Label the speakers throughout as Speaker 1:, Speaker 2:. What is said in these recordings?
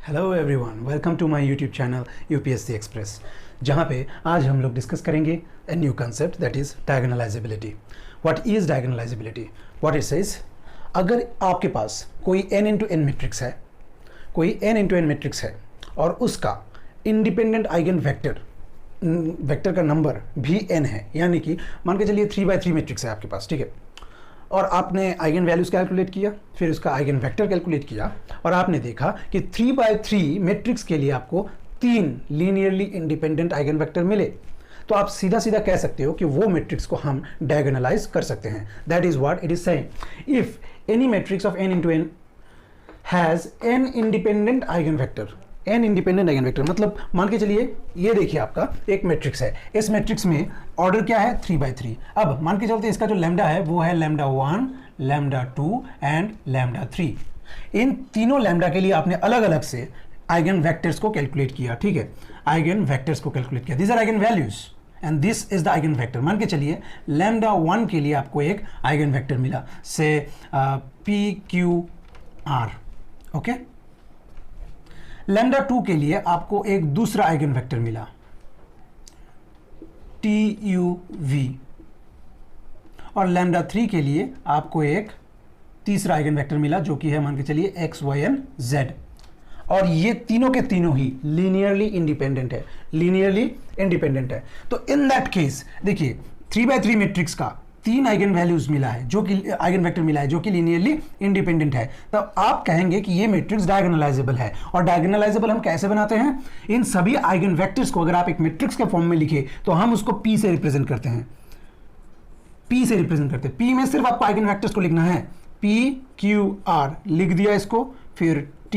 Speaker 1: Hello everyone, welcome to my YouTube channel UPSC express, जहाँ पे आज हम लोग डिस्कस करेंगे a new concept that is diagonalisability. What is diagonalisability? What it says, अगर आपके पास कोई n इंटू एन मैट्रिक्स है, कोई n इंटू एन मैट्रिक्स है और उसका इंडिपेंडेंट आइगन वेक्टर का नंबर भी n है, यानी कि मान के चलिए 3x3 मैट्रिक्स है आपके पास, ठीक है, और आपने आइगन वैल्यूज़ कैलकुलेट किया, फिर उसका आइगन वेक्टर कैलकुलेट किया और आपने देखा कि 3x3 मैट्रिक्स के लिए आपको 3 लीनियरली इंडिपेंडेंट आइगन वेक्टर मिले, तो आप सीधा सीधा कह सकते हो कि वो मैट्रिक्स को हम डायगोनलाइज कर सकते हैं। That is what it is saying. If any matrix of n into n has n independent eigen vector, n independent eigen vector मतलब मान के चलिए ये देखिए आपका एक मैट्रिक्स है, इस मैट्रिक्स में ऑर्डर क्या है 3x3। अब मान के चलते इसका जो लैम्डा है वो है लैम्डा 1, लैम्डा 2 एंड लैम्डा 3। इन तीनों लैम्डा के लिए आपने अलग अलग से आइगन वेक्टर्स को कैलकुलेट किया, ठीक है, आइगन वेक्टर्स को कैलकुलेट किया। This are eigen values and this is the eigen vector. मान के चलिए लैम्डा 1 के लिए आपको एक आइगन वेक्टर मिला से PQR, ओके। लैम्डा 2 के लिए आपको एक दूसरा आइगन वेक्टर मिला TUV, और लैम्डा 3 के लिए आपको एक तीसरा आइगन वेक्टर मिला जो कि है मान के चलिए X, Y एंड Z। और ये तीनों के तीनों ही लीनियरली इंडिपेंडेंट है, लीनियरली इंडिपेंडेंट है। तो इन दैट केस देखिए 3x3 मैट्रिक्स का 3 आइगन वैल्यूज मिला है, जो कि आइगन वेक्टर मिला है जो कि लीनियरली इंडिपेंडेंट है, तब आप कहेंगे कि ये मैट्रिक्स डायगोनलाइजेबल है। और डायगोनलाइजेबल हम कैसे बनाते हैं? इन सभी आइगन वेक्टर्स को अगर आप एक मैट्रिक्स के फॉर्म में लिखे तो हम उसको P से रिप्रेजेंट करते हैं, P से रिप्रेजेंट करते हैं। P में सिर्फ आपको आइगन वेक्टर्स को लिखना है, PQR लिख दिया इसको, फिर T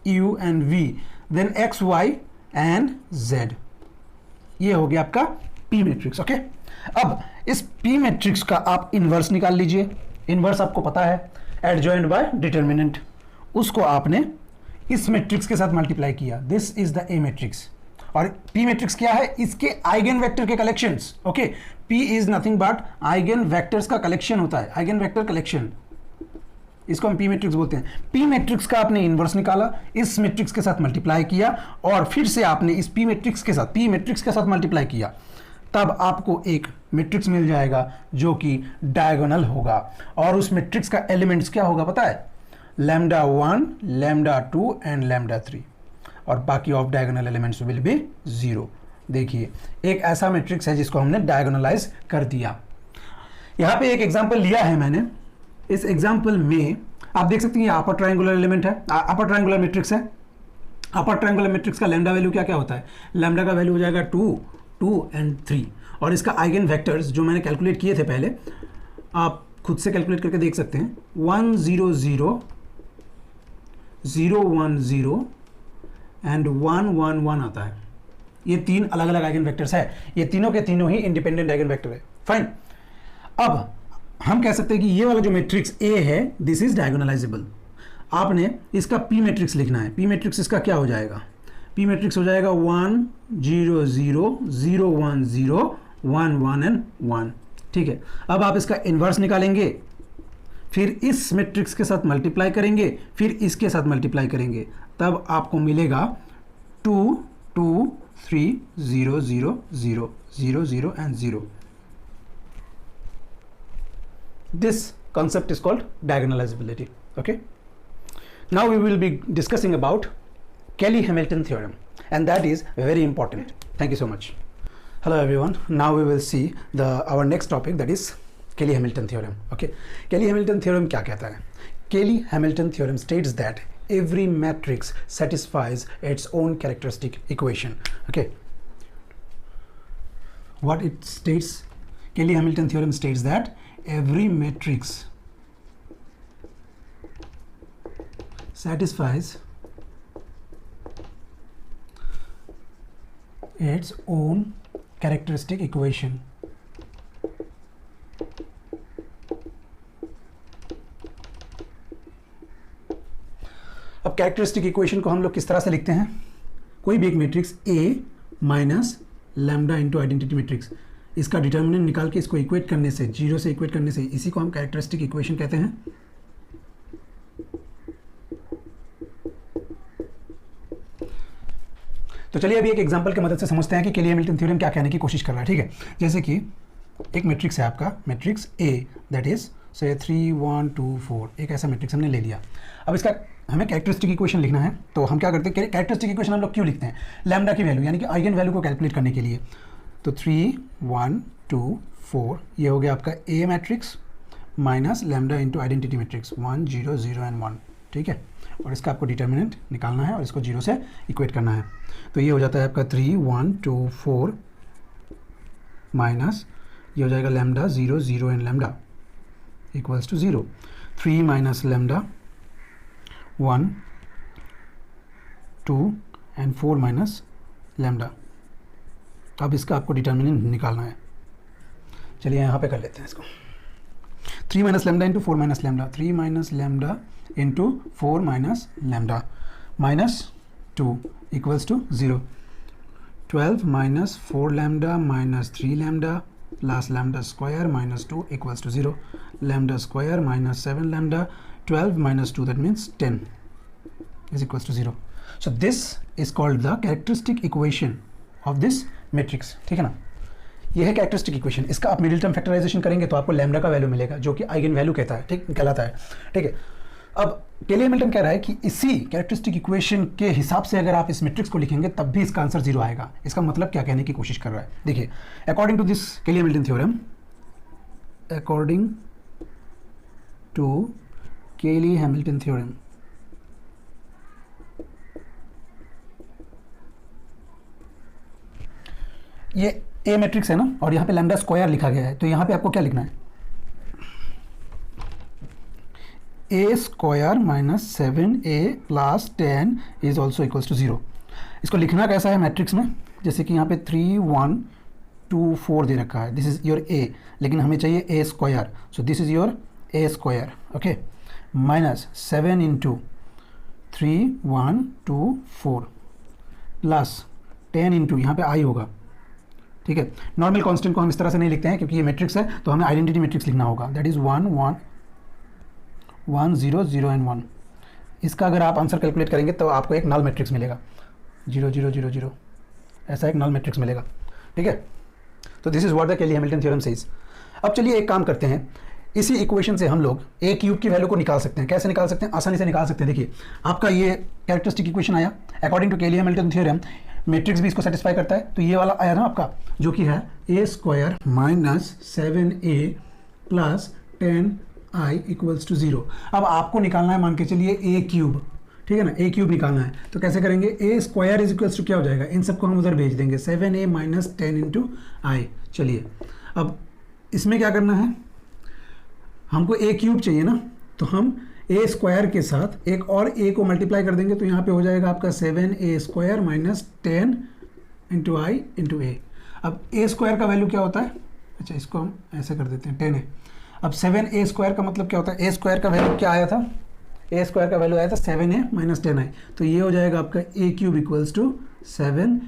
Speaker 1: U and V, then X, Y and Z। ये हो गया आपका P मैट्रिक्स, ओके। अब इस P मैट्रिक्स का आप इन्वर्स निकाल लीजिए। इन्वर्स आपको पता है, एडजॉइंट बाय डिटर्मिनेंट। उसको आपने इस मैट्रिक्स के साथ मल्टीप्लाई किया, this is the A matrix. और P मैट्रिक्स क्या है? इसके आइगन वेक्टर के collections, okay. P is nothing but eigen vectors का कलेक्शन होता है, आइगन वेक्टर कलेक्शन, इसको हम P मैट्रिक्स बोलते हैं। P मैट्रिक्स का आपने इन्वर्स निकाला, इस मैट्रिक्स के साथ मल्टीप्लाई किया और फिर से आपने इस P मैट्रिक्स के साथ मल्टीप्लाई किया, तब आपको एक मैट्रिक्स मिल जाएगा जो कि डायगोनल होगा। और उस मैट्रिक्स का एलिमेंट्स क्या होगा पता है? लैम्डा 1, लैम्डा 2 एंड लैम्डा 3, और बाकी of diagonal elements will be 0। देखिए एक ऐसा मैट्रिक्स है जिसको हमने डायगोनलाइज कर दिया। यहाँ पे एक एग्जाम्पल लिया है मैंने। इस एग्जाम्पल में आप देख सकते हैं ये अपर ट्रायंगुलर एलिमेंट है, अपर ट्रायंगुलर मैट्रिक्स है। अपर ट्रायंगुलर मैट्रिक्स का लैम्डा वैल्यू क्या क्या होता है? लैम्डा का वैल्यू हो जाएगा 2, 2 एंड 3, और इसका आइगन वेक्टर्स जो मैंने कैलकुलेट किए थे पहले, आप खुद से कैलकुलेट करके देख सकते हैं। 1 0 0 0 1 0 एंड 1 1 1 आता है। ये 3 अलग अलग आइगन वेक्टर्स है, ये तीनों के तीनों ही इंडिपेंडेंट आइगन वेक्टर है। फाइन, अब हम कह सकते हैं कि ये वाला जो मैट्रिक्स A है दिस इज डायगोनलाइजेबल। आपने इसका P मैट्रिक्स लिखना है। P मैट्रिक्स इसका क्या हो जाएगा? P मैट्रिक्स हो जाएगा 1 0 0 0 1 0 1 1 एंड 1, ठीक है। अब आप इसका इन्वर्स निकालेंगे, फिर इस मैट्रिक्स के साथ मल्टीप्लाई करेंगे, फिर इसके साथ मल्टीप्लाई करेंगे, तब आपको मिलेगा 2 2 3 0 0 0 0 0 and 0। This concept is called diagonalizability, okay. Now we will be discussing about Cayley-Hamilton theorem, and that is very important. Thank you so much. Hello everyone, now we will see our next topic, that is Cayley-Hamilton theorem, okay. Cayley-Hamilton theorem क्या कहता है? Cayley-Hamilton theorem states that every matrix satisfies its own characteristic equation, okay. What it states? Cayley-Hamilton theorem states that every matrix satisfies its own characteristic equation. अब characteristic equation को हम लोग किस तरह से लिखते हैं? कोई भी एक matrix A minus lambda into identity matrix, इसका डिटर्मिनेंट निकाल के इसको इक्वेट करने से, 0 से इक्वेट करने से, इसी को हम कैरेक्टरिस्टिक इक्वेशन कहते हैं। तो चलिए अभी एक एग्जांपल की मदद से समझते हैं कि केली हैमिल्टन थ्योरम क्या कहने की कोशिश कर रहा है। ठीक है, जैसे कि एक मैट्रिक्स है आपका, मैट्रिक्स ए, दैट इज से 3 1 2 4, एक ऐसा मैट्रिक्स हमने ले लिया। अब इसका हमें कैरेक्टरिस्टिक इक्वेशन लिखना है, तो हम क्या करते हैं, कैरेक्टरिस्टिक इक्वेशन हम लोग क्यों लिखते हैं, लैम्डा की वैल्यू यानी कि आइगन वैल्यू को कैलकुलेट करने के लिए। तो 3 1 2 4 ये हो गया आपका A matrix minus lambda into identity matrix 1 0 0 and 1। ठीक है, और इसका आपको डिटर्मिनेंट निकालना है और इसको 0 से इक्वेट करना है। तो ये हो जाता है आपका 3 1 2 4 माइनस ये हो जाएगा lambda 0 0 and lambda equals to 0, 3 minus lambda 1 2 and 4 minus lambda. अब इसका आपको डिटर्मिनेंट निकालना है। चलिए यहाँ पे कर लेते हैं इसको। 3 minus lambda into 4 minus lambda, 3 minus lambda into 4 minus lambda minus 2 equals to 0, 12 minus 4 lambda minus 3 lambda plus lambda square minus 2 equals to 0, lambda square minus 7 lambda, 12 minus 2, that means 10 is equals to 0. So this is called the characteristic equation of this matrix. ठीक है ना, ये है characteristic equation. इसका आप middle term factorisation करेंगे तो आपको लैम्डा का वैल्यू मिलेगा जो कि आइगन वैल्यू कहता है, ठीक कहलाता है। ठीक है, अब केली हैमिल्टन कह रहा है कि इसी कैरेक्टरिस्टिक इक्वेशन के हिसाब से अगर आप इस मैट्रिक्स को लिखेंगे तब भी इसका आंसर 0 आएगा। इसका मतलब क्या कहने की कोशिश कर रहा है, देखिए, अकॉर्डिंग टू दिस केली हैमिल्टन थ्योरम, अकॉर्डिंग टू केली हैमिल्टन थ्योरम, ये ए मैट्रिक्स है ना, और यहाँ पे लैम्डा स्क्वायर लिखा गया है, तो यहाँ पे आपको क्या लिखना है, a square minus 7a plus 10 is also equals to 0। इसको लिखना कैसा है मैट्रिक्स में, जैसे कि यहाँ पे 3 1 2 4 दे रखा है, दिस इज योर ए, लेकिन हमें चाहिए a square, so this is your a square, okay, minus 7 into 3 1 2 4 plus 10 into यहाँ पे आई होगा। ठीक है, नॉर्मल कांस्टेंट को हम इस तरह से नहीं लिखते हैं क्योंकि ये मैट्रिक्स है, तो हमें आइडेंटिटी मैट्रिक्स लिखना होगा, दैट इज 1 1 1 0 0 एंड 1। इसका अगर आप आंसर कैलकुलेट करेंगे तो आपको एक नल मैट्रिक्स मिलेगा, 0 0 0 0, ऐसा एक नल मैट्रिक्स मिलेगा। ठीक है, तो दिस इज व्हाट द केली हैमिल्टन थ्योरम सेज। अब चलिए एक काम करते हैं, इसी इक्वेशन से हम लोग ए क्यूब की वैल्यू को निकाल सकते हैं। कैसे निकाल सकते हैं, आसानी से निकाल सकते हैं। देखिए, आपका ये कैरेक्टरिस्टिक इक्वेशन आया, अकॉर्डिंग टू केली हैमिल्टन थ्योरम मैट्रिक्स भी इसको सेटिस्फाई करता है, तो ये वाला आया ना आपका, जो कि है a square minus 7a plus 10i equals to 0। अब आपको निकालना है, मान के चलिए ए क्यूब, ठीक है ना, ए क्यूब निकालना है, तो कैसे करेंगे, ए स्क्वायर इज इक्वल्स टू क्या हो जाएगा, इन सबको हम उधर भेज देंगे, 7a माइनस 10 इंटू आई। चलिए, अब इसमें क्या करना है, हमको ए क्यूब चाहिए ना, तो हम ए स्क्वायर के साथ एक और ए को मल्टीप्लाई कर देंगे, तो यहाँ पे हो जाएगा आपका 7a स्क्वायर माइनस 10 इंटू आई इंटू ए। अब ए स्क्वायर का वैल्यू क्या होता है, अच्छा इसको हम ऐसे कर देते हैं, 10 है। अब 7a स्क्वायर का मतलब क्या होता है, ए स्क्वायर का वैल्यू क्या आया था, ए स्क्वायर का वैल्यू आया था 7a माइनस 10i, तो ये हो जाएगा आपका a cube equals to 7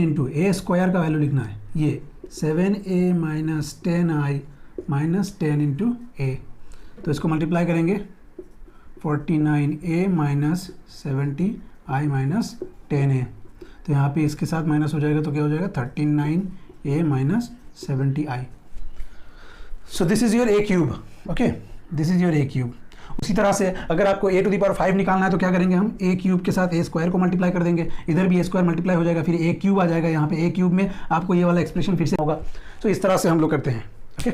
Speaker 1: into a square का वैल्यू लिखना है, ये 7a minus 10i minus 10 into ए, तो इसको मल्टीप्लाई करेंगे 49a minus 70i minus 10a, तो यहाँ पे इसके साथ माइनस हो जाएगा, तो क्या हो जाएगा 39a minus 70i। So this is your A cube, okay, this is your A cube. उसी तरह से अगर आपको a टू द पावर 5 निकालना है तो क्या करेंगे, हम ए क्यूब के साथ ए स्क्वायर को मल्टीप्लाई कर देंगे, इधर भी ए स्क्वायर मल्टीप्लाई हो जाएगा, फिर ए क्यूब आ जाएगा, यहाँ पे ए क्यूब में आपको ये वाला एक्सप्रेशन फिर से होगा। तो इस तरह से हम लोग करते हैं, ओके।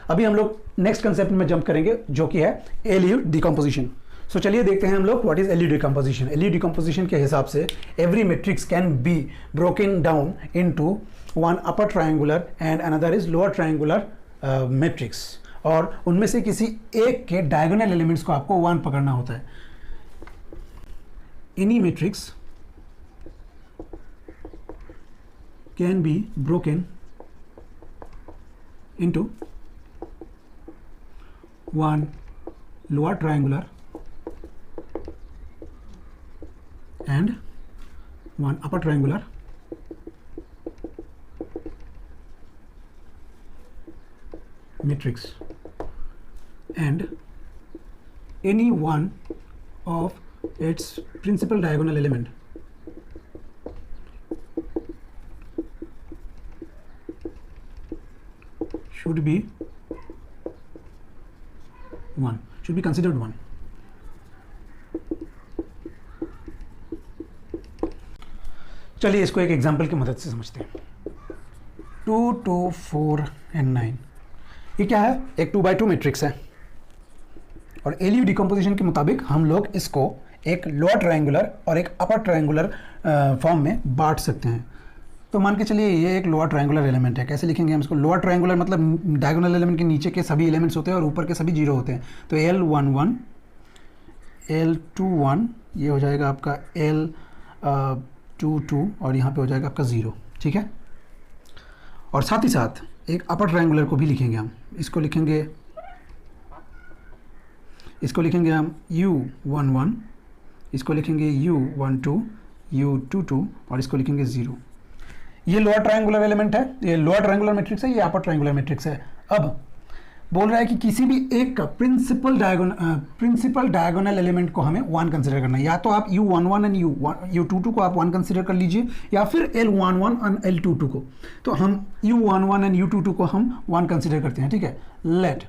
Speaker 1: अभी हम लोग नेक्स्ट कंसेप्ट में जंप करेंगे, जो कि है एलयू डिकम्पोजिशन। सो चलिए देखते हैं हम लोग what is LU decomposition. LU decomposition के हिसाब से every matrix can be broken down into one upper triangular and another is lower triangular matrix, और उनमें से किसी एक के डायगोनल एलिमेंट्स को आपको 1 पकड़ना होता है। Any matrix can be broken into one lower triangular and one upper triangular matrix, and any one of its principal diagonal element should be 1, should be considered 1. चलिए इसको एक एग्जांपल की मदद से समझते हैं। 2, 2, 4 and 9, ये क्या है? एक 2x2 मैट्रिक्स है और एलयू डिकम्पोजिशन के मुताबिक हम लोग इसको एक लोअर ट्रायंगुलर और एक अपर ट्रायंगुलर फॉर्म में बांट सकते हैं। तो मान के चलिए ये एक लोअर ट्रायंगुलर एलिमेंट है। कैसे लिखेंगे हम इसको? लोअर ट्रायंगुलर मतलब डायगोनल एलिमेंट के नीचे के सभी एलिमेंट्स होते हैं और ऊपर के सभी जीरो होते हैं। तो L11, L21 ये हो जाएगा आपका L22 और यहाँ पे हो जाएगा आपका 0, ठीक है। और साथ ही साथ एक अपर ट्रायंगुलर को भी लिखेंगे हम। इसको लिखेंगे हम U11, इसको लिखेंगे U12, U22 और इसको लिखेंगे 0। ये लोअर ट्रायंगुलर एलिमेंट है, ये लोअर ट्रायंगुलर मैट्रिक्स है, ये अपर ट्रायंगुलर मैट्रिक्स है। अब बोल रहा है कि किसी भी एक का प्रिंसिपल डायगोनल एलिमेंट को हमें 1 कंसिडर करना है। या तो आप U11 एंड U22 को आप 1 कंसिडर कर लीजिए या फिर L11 और L22 को। तो हम U11 एंड U22 को हम 1 कंसिडर करते हैं, ठीक है। Let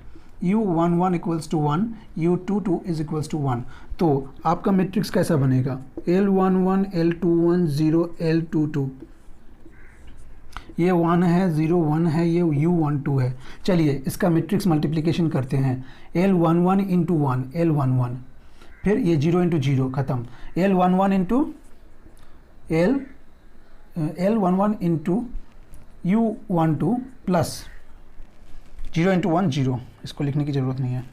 Speaker 1: U11 equals to 1, U22 is equals to 1। तो आपका मैट्रिक्स कैसा बनेगा? L11, L21, 0, L22। ये 1 है, 0, 1 है, ये U12 है। चलिए इसका मैट्रिक्स मल्टीप्लिकेशन करते हैं। L11 इंटू 1, L11, फिर ये 0 इंटू 0 ख़त्म। L11 into U12 plus 0 into 1, 0, इसको लिखने की ज़रूरत नहीं है।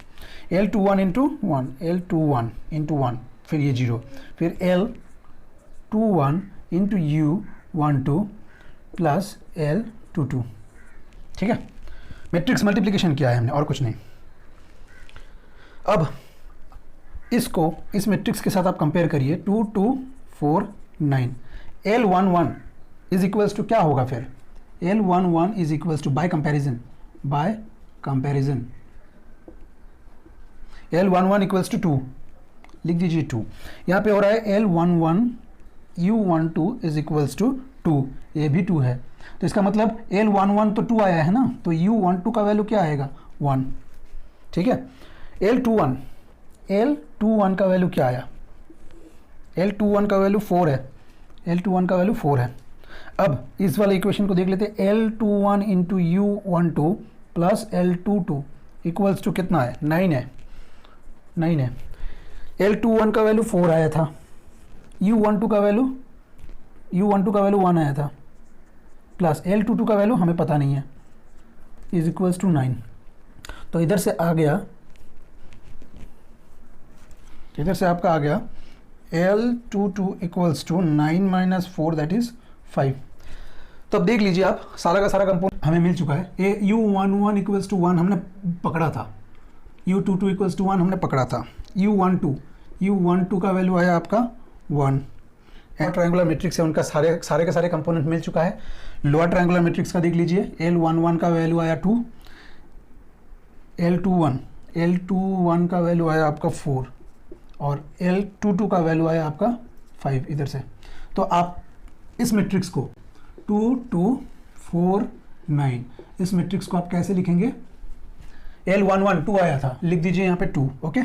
Speaker 1: L21 इंटू 1, L21 इंटू 1, फिर ये 0, फिर L21 into U12 plus L22, ठीक है। मैट्रिक्स मल्टीप्लिकेशन किया है हमने और कुछ नहीं। अब इसको इस मैट्रिक्स के साथ आप कंपेयर करिए। 2, 2, 4, 9। L11 इज इक्वल्स टू क्या होगा फिर? L11 is equals to by comparison L11 equals to 2, लिख दीजिए 2। यहाँ पे हो रहा है L11 U12 is equals to 2, ये भी 2 है। तो इसका मतलब L11 तो 2 आया है ना, तो U12 का वैल्यू क्या आएगा? 1, ठीक है। L21 का वैल्यू क्या आया? L21 का वैल्यू 4 है, L21 का वैल्यू 4 है। अब इस वाले इक्वेशन को देख लेते हैं। L21 into U12 plus L22 equals to कितना है? 9 है, 9 है। L21 का वैल्यू 4 आया था, U12 का वैल्यू 1 आया था, प्लस L22 का वैल्यू हमें पता नहीं है, इज इक्वल्स टू 9। तो इधर से आ गया, इधर से आपका आ गया L22 equals to 9 minus 4 that is 5। तो अब देख लीजिए आप, सारा का सारा कंपोनेंट हमें मिल चुका है। U11 इक्वल्स टू 1 हमने पकड़ा था, U22 इक्वल्स टू 1 हमने पकड़ा था, U12 का वैल्यू आया आपका 1। ट्रायंगुलर मैट्रिक्स है, उनका सारे के सारे कंपोनेंट मिल चुका है। लोअर ट्रायंगुलर मैट्रिक्स का देख लीजिए। L11 का वैल्यू आया 2, L21 का वैल्यू आया आपका 4 और L22 का वैल्यू आया आपका 5 इधर से। तो आप इस मैट्रिक्स को 2, 2, 4, 9, इस मैट्रिक्स को आप कैसे लिखेंगे? L11 2 आया था, लिख दीजिए यहाँ पे 2, ओके।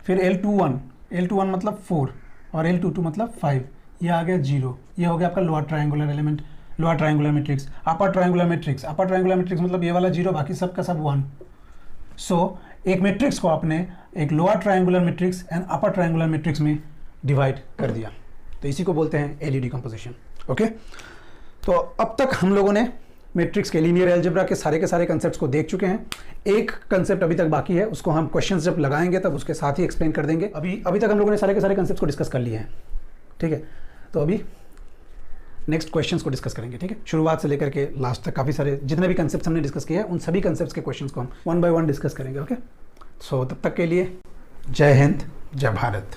Speaker 1: फिर L21 मतलब 4 और L22 मतलब 5, ये आ गया 0। ये हो गया आपका lower triangular element, lower triangular matrix. Upper triangular matrix मतलब ये वाला 0, बाकी सब का सब 1। सो एक मैट्रिक्स को आपने एक lower triangular matrix and upper triangular matrix में डिवाइड कर दिया। तो इसी को बोलते हैं एलयू डिकम्पोजिशन, ओके। तो अब तक हम लोगों ने मैट्रिक्स के लीनियर अलजेब्रा के सारे कंसेप्ट्स को देख चुके हैं। एक कंसेप्ट अभी तक बाकी है, उसको हम क्वेश्चंस जब लगाएंगे तब उसके साथ ही एक्सप्लेन कर देंगे। अभी तक हम लोगों ने सारे के सारे कंसेप्ट्स को डिस्कस कर लिए हैं, ठीक है। तो अभी नेक्स्ट क्वेश्चंस को डिस्कस करेंगे, ठीक है। शुरुआत से लेकर के लास्ट तक काफ़ी सारे जितने भी कंसेप्ट्स हमने डिस्कस किए हैं, उन सभी कंसेप्ट्स के क्वेश्चंस को हम 1 बाय 1 डिस्कस करेंगे, ओके। सो तब तक के लिए जय हिंद, जय भारत।